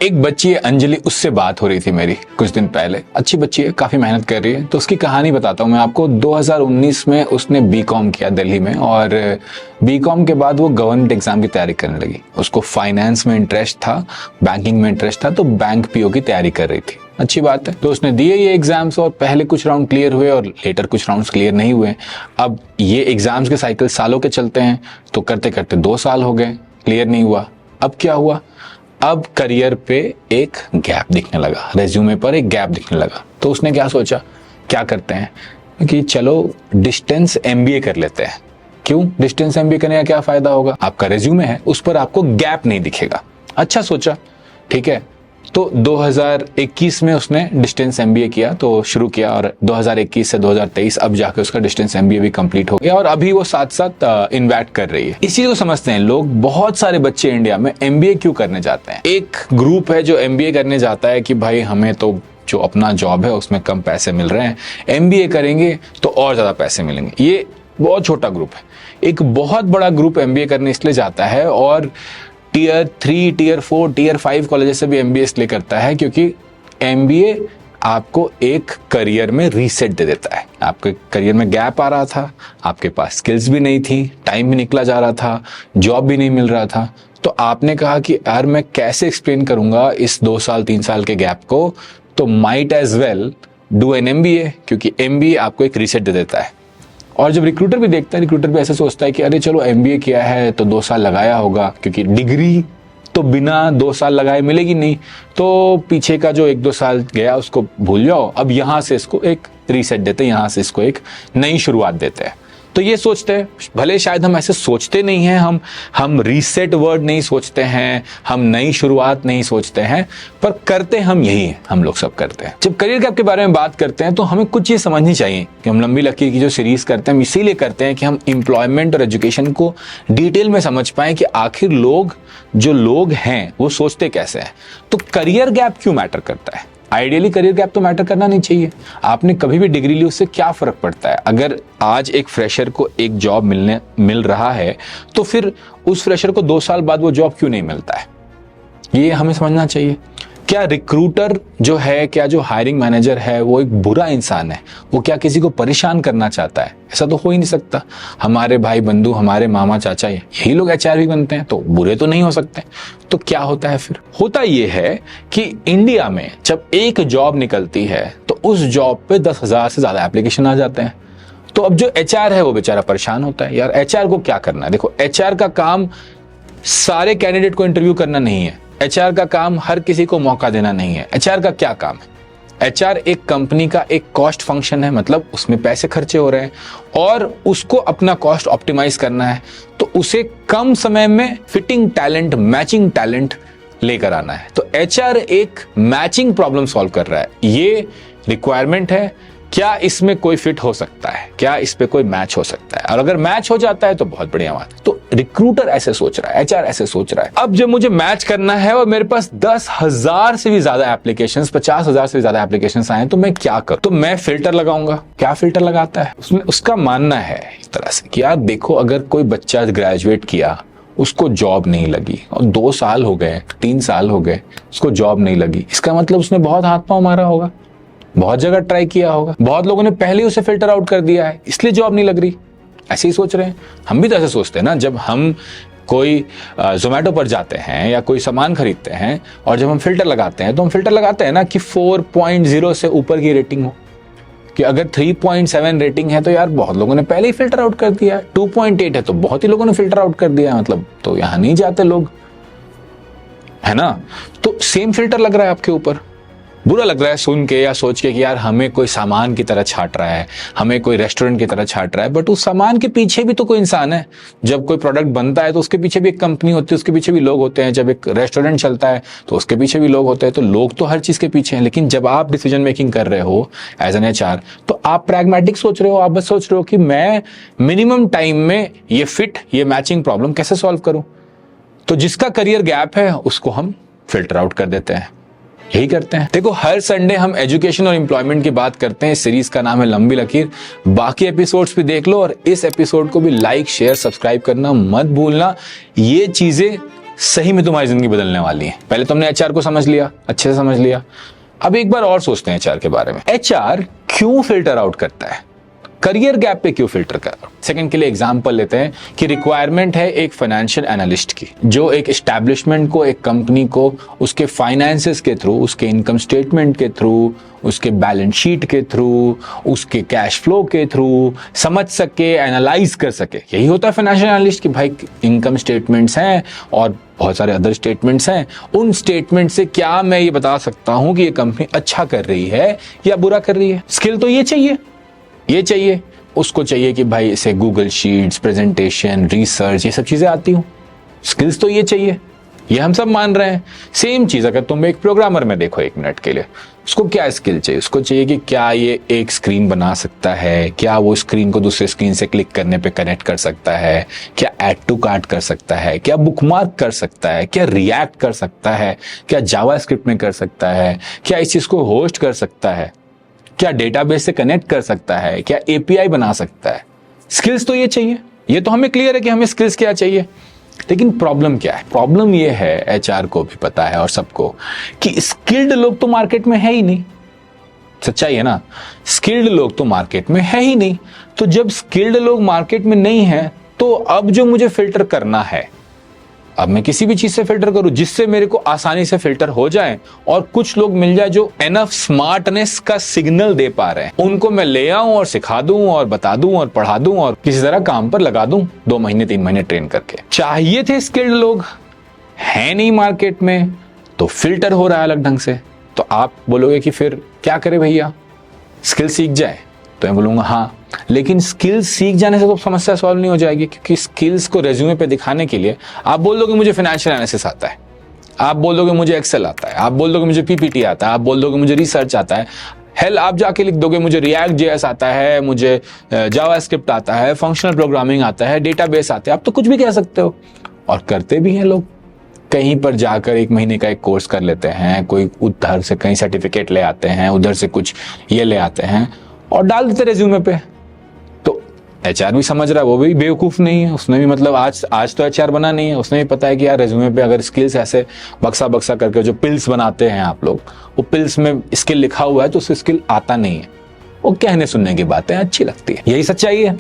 एक बच्ची है अंजलि, उससे बात हो रही थी मेरी कुछ दिन पहले। अच्छी बच्ची है, काफी मेहनत कर रही है। तो उसकी कहानी बताता हूँ मैं आपको। 2019 में उसने बीकॉम किया दिल्ली में, और बीकॉम के बाद वो गवर्नमेंट एग्जाम की तैयारी करने लगी। उसको फाइनेंस में इंटरेस्ट था, बैंकिंग में इंटरेस्ट था, तो बैंक पीओ की तैयारी कर रही थी। अच्छी बात है। तो उसने दिए ये एग्जाम्स, और पहले कुछ राउंड क्लियर हुए और लेटर कुछ राउंड्स क्लियर नहीं हुए। अब ये एग्जाम्स के साइकिल सालों के चलते हैं, तो करते करते 2 साल हो गए, क्लियर नहीं हुआ। अब क्या हुआ? अब करियर पे एक गैप दिखने लगा, रेज्यूमे पर एक गैप दिखने लगा। तो उसने क्या सोचा, क्या करते हैं कि चलो डिस्टेंस एमबीए कर लेते हैं। क्यों डिस्टेंस एमबीए करने का क्या फायदा होगा? आपका रेज्यूमे है, उस पर आपको गैप नहीं दिखेगा। अच्छा सोचा, ठीक है। तो 2021 में उसने डिस्टेंस एमबीए किया, तो शुरू किया, और 2021 से 2023 अब जाके उसका डिस्टेंस एमबीए भी कंप्लीट हो गया, और अभी वो साथ साथ इन्वेस्ट कर रही है। इसी को समझते हैं लोग। बहुत सारे बच्चे इंडिया में एमबीए क्यों करने जाते हैं? एक ग्रुप है जो एमबीए करने जाता है कि भाई हमें तो जो अपना जॉब है उसमें कम पैसे मिल रहे हैं, एमबीए करेंगे तो और ज्यादा पैसे मिलेंगे। ये बहुत छोटा ग्रुप है। एक बहुत बड़ा ग्रुप एमबीए करने इसलिए जाता है, और टियर 3, टियर 4, टियर 5 कॉलेज से भी एमबीए इसलिए करता है क्योंकि एमबीए आपको एक करियर में रीसेट दे देता है। आपके करियर में गैप आ रहा था, आपके पास स्किल्स भी नहीं थी, टाइम भी निकला जा रहा था, जॉब भी नहीं मिल रहा था। तो आपने कहा कि यार मैं कैसे एक्सप्लेन करूंगा इस 2 साल 3 साल के गैप को, तो might as well do an MBA, क्योंकि एमबीए आपको एक रीसेट दे देता है। और जब रिक्रूटर भी देखता है, रिक्रूटर भी ऐसा सोचता है कि अरे चलो एमबीए किया है तो 2 साल लगाया होगा, क्योंकि डिग्री तो बिना 2 साल लगाए मिलेगी नहीं। तो पीछे का जो 1-2 साल गया उसको भूल जाओ, अब यहां से इसको एक रीसेट देते हैं, यहां से इसको एक नई शुरुआत देते हैं। तो ये सोचते हैं, भले शायद हम ऐसे सोचते नहीं हैं, हम रीसेट वर्ड नहीं सोचते हैं, हम नई शुरुआत नहीं सोचते हैं, पर करते हम यही है, हम लोग सब करते हैं। जब करियर गैप के बारे में बात करते हैं तो हमें कुछ चीज समझनी चाहिए कि हम लंबी लकीर की जो सीरीज करते हैं हम इसीलिए करते हैं कि हम एम्प्लॉयमेंट और एजुकेशन को डिटेल में समझ पाए कि आखिर जो लोग हैं वो सोचते कैसे हैं। तो करियर गैप क्यों मैटर करता है? आइडियली करियर गैप तो मैटर करना नहीं चाहिए। आपने कभी भी डिग्री ली, उससे क्या फर्क पड़ता है? अगर आज एक फ्रेशर को एक जॉब मिल रहा है, तो फिर उस फ्रेशर को 2 साल बाद वो जॉब क्यों नहीं मिलता है? ये हमें समझना चाहिए। क्या रिक्रूटर जो है, क्या जो हायरिंग मैनेजर है वो एक बुरा इंसान है? वो क्या किसी को परेशान करना चाहता है? ऐसा तो हो ही नहीं सकता। हमारे भाई बंधु, हमारे मामा चाचा, यही लोग एचआर भी बनते हैं, तो बुरे तो नहीं हो सकते। तो क्या होता है फिर? होता ये है कि इंडिया में जब एक जॉब निकलती है तो उस जॉब पे 10,000 से ज्यादा एप्लीकेशन आ जाते हैं। तो अब जो एचआर है वो बेचारा परेशान होता है। यार एचआर को क्या करना है? देखो, एचआर का काम सारे कैंडिडेट को इंटरव्यू करना नहीं है। एचआर का काम हर किसी को मौका देना नहीं है। एचआर का क्या काम है? एचआर एक कंपनी का एक कॉस्ट फंक्शन है, मतलब उसमें पैसे खर्चे हो रहे हैं और उसको अपना कॉस्ट ऑप्टिमाइज करना है। तो उसे कम समय में फिटिंग टैलेंट, मैचिंग टैलेंट लेकर आना है। तो एचआर एक मैचिंग प्रॉब्लम सॉल्व कर रहा है। ये रिक्वायरमेंट है, क्या इसमें कोई फिट हो सकता है, क्या इस पे कोई मैच हो सकता है? और अगर मैच हो जाता है तो बहुत बढ़िया बात है। तो रिक्रूटर ऐसे सोच रहा है, एचआर ऐसे सोच रहा है। अब जब मुझे मैच करना है और मेरे पास 10,000 से भी ज्यादा एप्लीकेशंस, 50,000 से भी ज्यादा एप्लीकेशंस आए, तो मैं क्या करूं? तो मैं फिल्टर लगाऊंगा। क्या फिल्टर लगाता है? उसमें उसका मानना है इस तरह से कि यार देखो, अगर कोई बच्चा ग्रेजुएट किया, उसको जॉब नहीं लगी, और 2 साल हो गए, 3 साल हो गए, उसको जॉब नहीं लगी, इसका मतलब उसने बहुत हाथ पांव मारा होगा, बहुत जगह ट्राई किया होगा, बहुत लोगों ने पहले ही उसे फिल्टर आउट कर दिया है, इसलिए जॉब नहीं लग रही। ऐसे ही सोच रहे हैं। हम भी तो ऐसे सोचते हैं ना। जब हम कोई जोमेटो पर जाते हैं या कोई सामान खरीदते हैं, और जब हम फिल्टर लगाते हैं, तो हम फिल्टर लगाते हैं ना कि 4.0 से ऊपर की रेटिंग हो। कि अगर 3.7 रेटिंग है तो यार बहुत लोगों ने पहले ही फिल्टर आउट कर दिया है। 2.8 है तो बहुत ही लोगों ने फिल्टर आउट कर दिया है, मतलब तो यहां नहीं जाते लोग, है ना। तो सेम फिल्टर लग रहा है आपके ऊपर। बुरा लग रहा है सुन के या सोच के कि यार हमें कोई सामान की तरह छाट रहा है, हमें कोई रेस्टोरेंट की तरह छाट रहा है, बट उस सामान के पीछे भी तो कोई इंसान है। जब कोई प्रोडक्ट बनता है तो उसके पीछे भी एक कंपनी होती है, उसके पीछे भी लोग होते हैं। जब एक रेस्टोरेंट चलता है तो उसके पीछे भी लोग होते हैं। तो लोग तो हर चीज के पीछे हैं, लेकिन जब आप डिसीजन मेकिंग कर रहे हो एज एन एचआर, तो आप प्रैग्मेटिक सोच रहे हो। आप बस सोच रहे हो कि मैं मिनिमम टाइम में ये फिट, ये मैचिंग प्रॉब्लम कैसे सॉल्व करूं। तो जिसका करियर गैप है उसको हम फिल्टर आउट कर देते हैं। यही करते हैं। देखो, हर संडे हम एजुकेशन और एम्प्लॉयमेंट की बात करते हैं। इस सीरीज का नाम है लंबी लकीर। बाकी एपिसोड्स भी देख लो, और इस एपिसोड को भी लाइक, शेयर, सब्सक्राइब करना मत भूलना। ये चीजें सही में तुम्हारी जिंदगी बदलने वाली है। पहले तुमने एचआर को समझ लिया, अच्छे से समझ लिया, अब एक बार और सोचते हैं एचआर के बारे में। एचआर क्यों फिल्टर आउट करता है, करियर गैप पे क्यों फिल्टर कर रहा हूं? सेकंड के लिए एग्जांपल लेते हैं कि रिक्वायरमेंट है एक फाइनेंशियल एनालिस्ट की, जो एक एस्टैब्लिशमेंट को, एक कंपनी को उसके फाइनेंसेस के थ्रू, उसके इनकम स्टेटमेंट के थ्रू, उसके बैलेंस शीट के थ्रू, उसके कैश फ्लो के थ्रू समझ सके, एनालाइज कर सके। यही होता है फाइनेंशियल एनालिस्ट की भाई इनकम स्टेटमेंट्स हैं और बहुत सारे अदर स्टेटमेंट्स हैं, उन स्टेटमेंट से क्या मैं ये बता सकता हूं कि ये कंपनी अच्छा कर रही है या बुरा कर रही है। स्किल तो ये चाहिए, ये चाहिए, उसको चाहिए कि भाई इसे गूगल शीट्स, प्रेजेंटेशन, रिसर्च, ये सब चीजें आती हूं। स्किल्स तो ये चाहिए, ये हम सब मान रहे हैं। सेम चीज अगर तुम एक प्रोग्रामर में देखो एक मिनट के लिए, उसको क्या स्किल चाहिए? उसको चाहिए कि क्या ये एक स्क्रीन बना सकता है, क्या वो स्क्रीन को दूसरे स्क्रीन से क्लिक करने पे कनेक्ट कर सकता है, क्या ऐड टू कार्ट कर सकता है, क्या बुकमार्क कर सकता है, क्या रिएक्ट कर सकता है, क्या जावास्क्रिप्ट में कर सकता है, क्या इस चीज को होस्ट कर सकता है, क्या डेटाबेस से कनेक्ट कर सकता है, क्या एपीआई बना सकता है। स्किल्स तो ये चाहिए, ये तो हमें क्लियर है कि हमें स्किल्स क्या चाहिए। लेकिन प्रॉब्लम क्या है? प्रॉब्लम ये है, एचआर को भी पता है और सबको, कि स्किल्ड लोग तो मार्केट में है ही नहीं। सच्चाई है ना, स्किल्ड लोग तो मार्केट में है ही नहीं। तो जब स्किल्ड लोग मार्केट में नहीं है, तो अब जो मुझे फिल्टर करना है, अब मैं किसी भी चीज से फिल्टर करूं जिससे मेरे को आसानी से फिल्टर हो जाए और कुछ लोग मिल जाए जो एनफ स्मार्टनेस का सिग्नल दे पा रहे हैं, उनको मैं ले आऊं और सिखा दूं और बता दूं और पढ़ा दूं और किसी तरह काम पर लगा दूं 2 महीने 3 महीने ट्रेन करके। चाहिए थे स्किल्ड लोग, है नहीं मार्केट में, तो फिल्टर हो रहा है अलग ढंग से। तो आप बोलोगे कि फिर क्या करे भैया, स्किल सीख जाए? तो मैं बोलूंगा हाँ, लेकिन स्किल्स सीख जाने से तो समस्या सॉल्व नहीं हो जाएगी, क्योंकि स्किल्स को रेज्यूमे पे दिखाने के लिए आप बोल दोगे मुझे फाइनेंशियल एनालिसिस आता है, आप बोल दोगे मुझे एक्सेल आता है, आप बोल दोगे मुझे पीपीटी आता है, आप बोल दोगे मुझे रिसर्च आता है, हेल आप जाके लिख दोगे मुझे रिएक्ट जेएस आता है, मुझे जावास्क्रिप्ट आता है, फंक्शनल प्रोग्रामिंग आता है, डेटाबेस आता है। आप तो कुछ भी कह सकते हो, और करते भी हैं लोग। कहीं पर जाकर 1 महीने का एक कोर्स कर लेते हैं, कोई उधर से कहीं सर्टिफिकेट ले आते हैं, उधर से कुछ ये ले आते हैं और डाल देते रेज्यूमे पे। तो एचआर भी समझ रहा है, वो भी बेवकूफ नहीं है, उसने भी मतलब आज तो एचआर बना नहीं है, उसने भी पता है कि यार रेज्यूमे पे अगर स्किल्स ऐसे बक्सा बक्सा करके जो पिल्स बनाते हैं आप लोग, वो पिल्स में स्किल लिखा हुआ है तो उससे स्किल आता नहीं है। वो कहने सुनने की बातें अच्छी लगती है, यही सच्चाई है।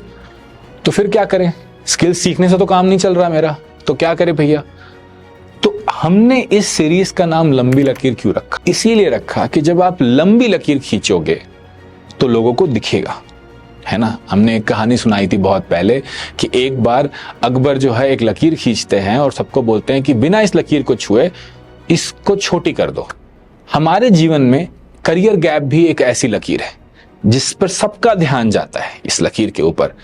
तो फिर क्या करें? स्किल सीखने से तो काम नहीं चल रहा मेरा, तो क्या करें भैया? तो हमने इस सीरीज का नाम लंबी लकीर क्यों रखा? इसीलिए रखा कि जब आप लंबी लकीर खींचोगे तो लोगों को दिखेगा, है ना। हमने एक कहानी सुनाई थी बहुत पहले कि एक बार अकबर जो है एक लकीर खींचते हैं और सबको बोलते हैं कि बिना इस लकीर को छुए इसको छोटी कर दो। हमारे जीवन में करियर गैप भी एक ऐसी लकीर है जिस पर सबका ध्यान जाता है, इस लकीर के ऊपर।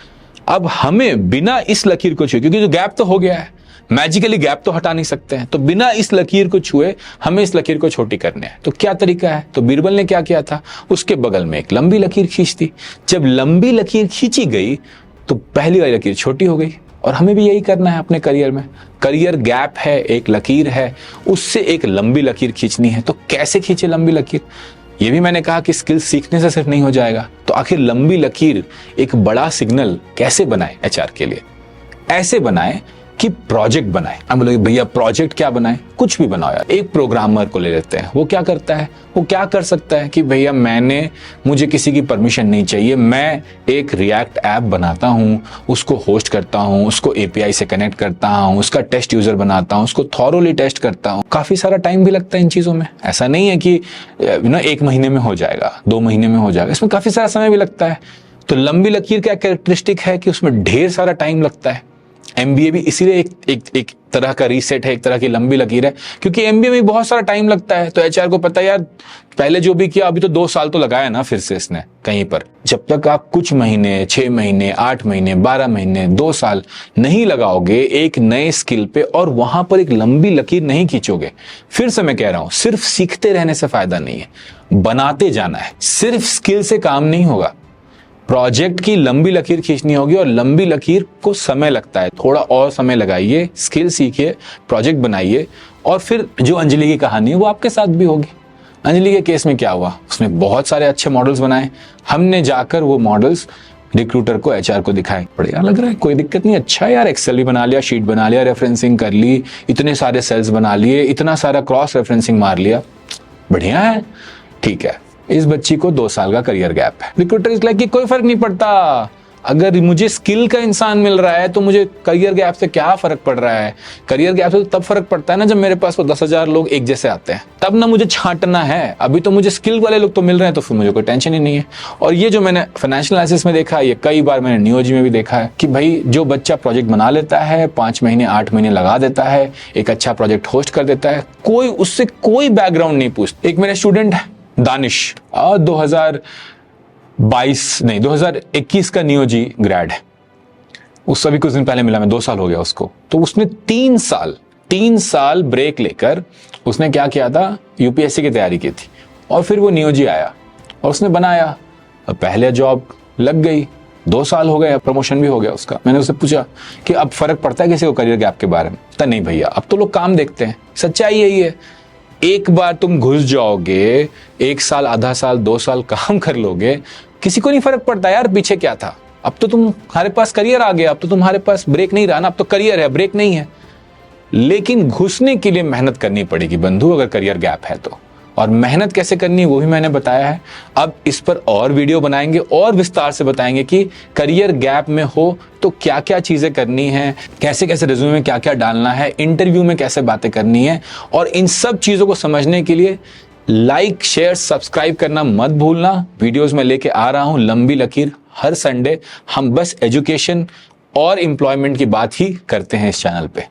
अब हमें बिना इस लकीर को छुए, क्योंकि जो गैप तो हो गया है, मैजिकली गैप तो हटा नहीं सकते हैं, तो बिना इस लकीर को छुए हमें इस लकीर को छोटी करने है। तो क्या तरीका है? तो बीरबल ने क्या किया था, उसके बगल में एक लंबी लकीर खींच दी। जब लंबी लकीर खींची गई तो पहली वाली लकीर छोटी हो गई। और हमें भी यही करना है अपने करियर में। करियर गैप है, एक लकीर है, उससे एक लंबी लकीर खींचनी है। तो कैसे खींचे लंबी लकीर? ये भी मैंने कहा कि स्किल सीखने से सिर्फ नहीं हो जाएगा। तो आखिर लंबी लकीर एक बड़ा सिग्नल कैसे बनाए एचआर के लिए? ऐसे बनाए कि प्रोजेक्ट बनाए। हम बोलोगे भैया प्रोजेक्ट क्या बनाए? कुछ भी बनाओ यार। एक प्रोग्रामर को ले लेते हैं, वो क्या करता है, वो क्या कर सकता है कि भैया मुझे किसी की परमिशन नहीं चाहिए, मैं एक रिएक्ट ऐप बनाता हूं, उसको होस्ट करता हूं, उसको एपीआई से कनेक्ट करता हूं, उसका टेस्ट यूजर बनाता हूं, उसको थॉरोली टेस्ट करता हूं। काफी सारा टाइम भी लगता है इन चीजों में। ऐसा नहीं है कि 1 महीने में हो जाएगा, 2 महीने में हो जाएगा, इसमें काफी सारा समय भी लगता है। तो लंबी लकीर का कैरेक्टरिस्टिक है कि उसमें ढेर सारा टाइम लगता है। एमबीए भी इसीलिए एक तरह का रीसेट है, एक तरह की लंबी लकीर है, क्योंकि एमबीए में बहुत सारा टाइम लगता है। तो एचआर को पता है यार पहले जो भी किया, अभी तो 2 साल तो लगाया ना फिर से इसने कहीं पर। जब तक आप कुछ महीने, 6 महीने, 8 महीने, 12 महीने, 2 साल नहीं लगाओगे एक नए स्किल पे और वहां पर एक लंबी लकीर नहीं खींचोगे, फिर से मैं कह रहा हूं, सिर्फ सीखते रहने से फायदा नहीं है, बनाते जाना है। सिर्फ स्किल से काम नहीं होगा, प्रोजेक्ट की लंबी लकीर खींचनी होगी और लंबी लकीर को समय लगता है। थोड़ा और समय लगाइए, स्किल सीखिए, प्रोजेक्ट बनाइए, और फिर जो अंजलि की कहानी है वो आपके साथ भी होगी। अंजलि के केस में क्या हुआ, उसने बहुत सारे अच्छे मॉडल्स बनाए। हमने जाकर वो मॉडल्स रिक्रूटर को, एचआर को दिखाएं। बढ़िया लग रहा है, कोई दिक्कत नहीं, अच्छा है यार, एक्सेल भी बना लिया, शीट बना लिया, रेफरेंसिंग कर ली, इतने सारे सेल्स बना लिए, इतना सारा क्रॉस रेफरेंसिंग मार लिया, बढ़िया है, ठीक है। इस बच्ची को 2 साल का करियर गैप है। रिक्रूटर इज लाइक कि कोई फर्क नहीं पड़ता, अगर मुझे स्किल का इंसान मिल रहा है तो मुझे करियर गैप से क्या फर्क पड़ रहा है। करियर गैप से तो तब फर्क पड़ता है ना जब मेरे पास वो 10,000 लोग एक जैसे आते हैं, तब ना मुझे छांटना है। अभी तो मुझे स्किल वाले लोग तो मिल रहे हैं, तो फिर मुझे कोई टेंशन ही नहीं है। और ये जो मैंने फाइनेंशियल एनालिसिस में देखा है, ये कई बार मैंने नियोजी में भी देखा है कि भाई जो बच्चा प्रोजेक्ट बना लेता है, 5 महीने 8 महीने लगा देता है, एक अच्छा प्रोजेक्ट होस्ट कर देता है, कोई उससे कोई बैकग्राउंड नहीं पूछता। एक मेरे स्टूडेंट है दानिश, 2021 का नियोजी ग्रेड है, उससे भी कुछ दिन पहले मिला मैं, 2 साल हो गया उसको। तो उसने 3 साल ब्रेक लेकर उसने क्या किया था, यूपीएससी की तैयारी की थी, और फिर वो नियोजी आया और उसने बनाया, पहले जॉब लग गई, 2 साल हो गए, प्रमोशन भी हो गया उसका। मैंने उससे पूछा कि अब फर्क पड़ता है किसी को करियर गैप के बारे में? तो नहीं भैया, अब तो लोग काम देखते हैं, सच्चाई यही है। एक बार तुम घुस जाओगे, 1 साल, आधा साल, 2 साल काम कर लोगे, किसी को नहीं फर्क पड़ता यार पीछे क्या था। अब तो तुम्हारे पास करियर आ गया, अब तो तुम्हारे पास ब्रेक नहीं रहा ना, अब तो करियर है, ब्रेक नहीं है। लेकिन घुसने के लिए मेहनत करनी पड़ेगी बंधु, अगर करियर गैप है तो। और मेहनत कैसे करनी है वो भी मैंने बताया है। अब इस पर और वीडियो बनाएंगे और विस्तार से बताएंगे कि करियर गैप में हो तो क्या क्या चीजें करनी है, कैसे कैसे रिज्यूमे में क्या क्या डालना है, इंटरव्यू में कैसे बातें करनी है। और इन सब चीजों को समझने के लिए लाइक, शेयर, सब्सक्राइब करना मत भूलना। वीडियोस में लेके आ रहा हूं लंबी लकीर हर संडे। हम बस एजुकेशन और एम्प्लॉयमेंट की बात ही करते हैं इस चैनल पे।